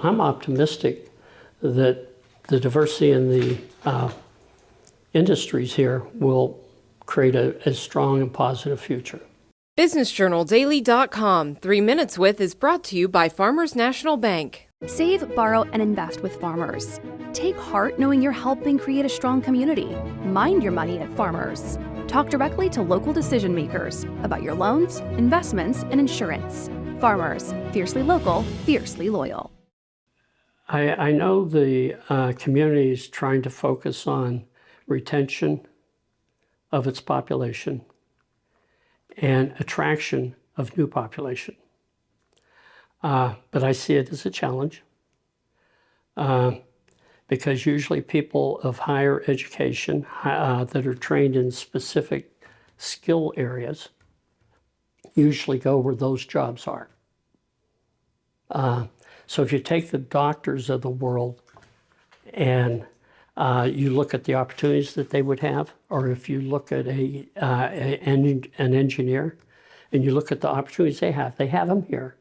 I'm optimistic that the diversity in the industries here will create a strong and positive future. BusinessJournalDaily.com 3 Minutes With is brought to you by Farmers National Bank. Save, borrow, and invest with Farmers. Take heart knowing you're helping create a strong community. Mind your money at Farmers. Talk directly to local decision makers about your loans, investments, and insurance. Farmers, fiercely local, fiercely loyal. I know the community is trying to focus on retention of its population and attraction of new population. But I see it as a challenge because usually people of higher education that are trained in specific skill areas usually go where those jobs are. So if you take the doctors of the world and you look at the opportunities that they would have, or if you look at an engineer and you look at the opportunities they have them here,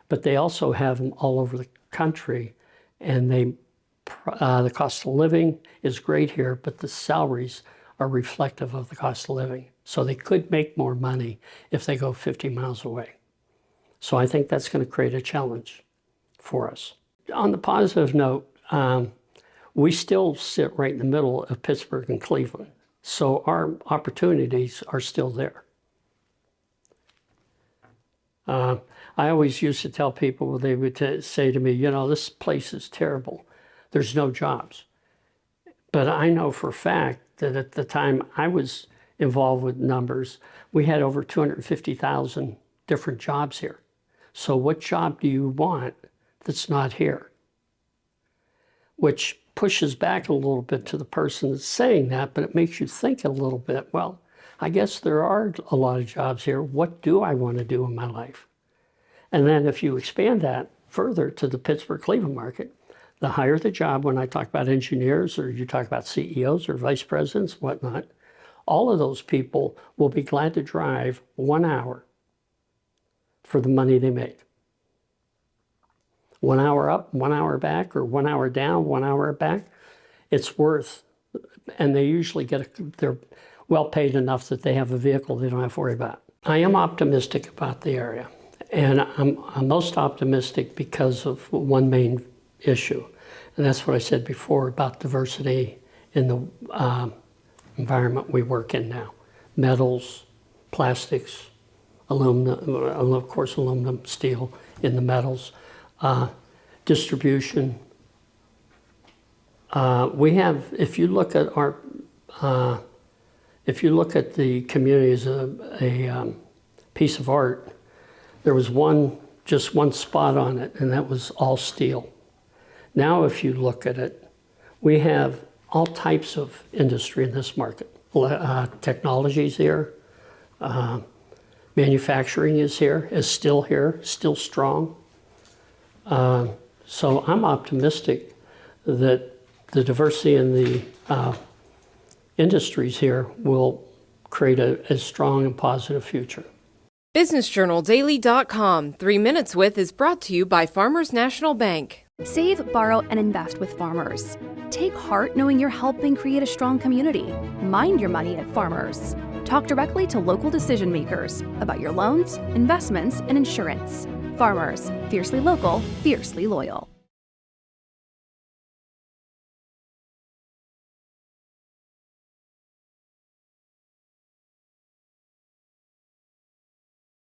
but they also have them all over the country, and the cost of living is great here, but the salaries are reflective of the cost of living. So they could make more money if they go 50 miles away. So I think that's going to create a challenge for us. On the positive note, we still sit right in the middle of Pittsburgh and Cleveland. So our opportunities are still there. I always used to tell people, they would say to me, this place is terrible. There's no jobs. But I know for a fact that at the time I was involved with numbers, we had over 250,000 different jobs here. So what job do you want that's not here? Which pushes back a little bit to the person that's saying that, but it makes you think a little bit, well, I guess there are a lot of jobs here. What do I want to do in my life? And then if you expand that further to the Pittsburgh-Cleveland market, the higher the job, when I talk about engineers or you talk about CEOs or vice presidents, whatnot, all of those people will be glad to drive 1 hour for the money they make. 1 hour up, 1 hour back, or 1 hour down, 1 hour back, it's worth, and they usually they're well paid enough that they have a vehicle they don't have to worry about. I am optimistic about the area, and I'm most optimistic because of one main issue, and that's what I said before about diversity in the environment we work in now. Metals, plastics, aluminum, of course aluminum, steel in the metals. Distribution. We have, if you look at the community as a piece of art, there was just one spot on it, and that was all steel. Now, if you look at it, we have all types of industry in this market. Technology's here. Manufacturing is still here, still strong. So I'm optimistic that the diversity in the industries here will create a strong and positive future. BusinessJournalDaily.com 3 Minutes With is brought to you by Farmers National Bank. Save, borrow, and invest with Farmers. Take heart knowing you're helping create a strong community. Mind your money at Farmers. Talk directly to local decision makers about your loans, investments, and insurance. Farmers, fiercely local, fiercely loyal.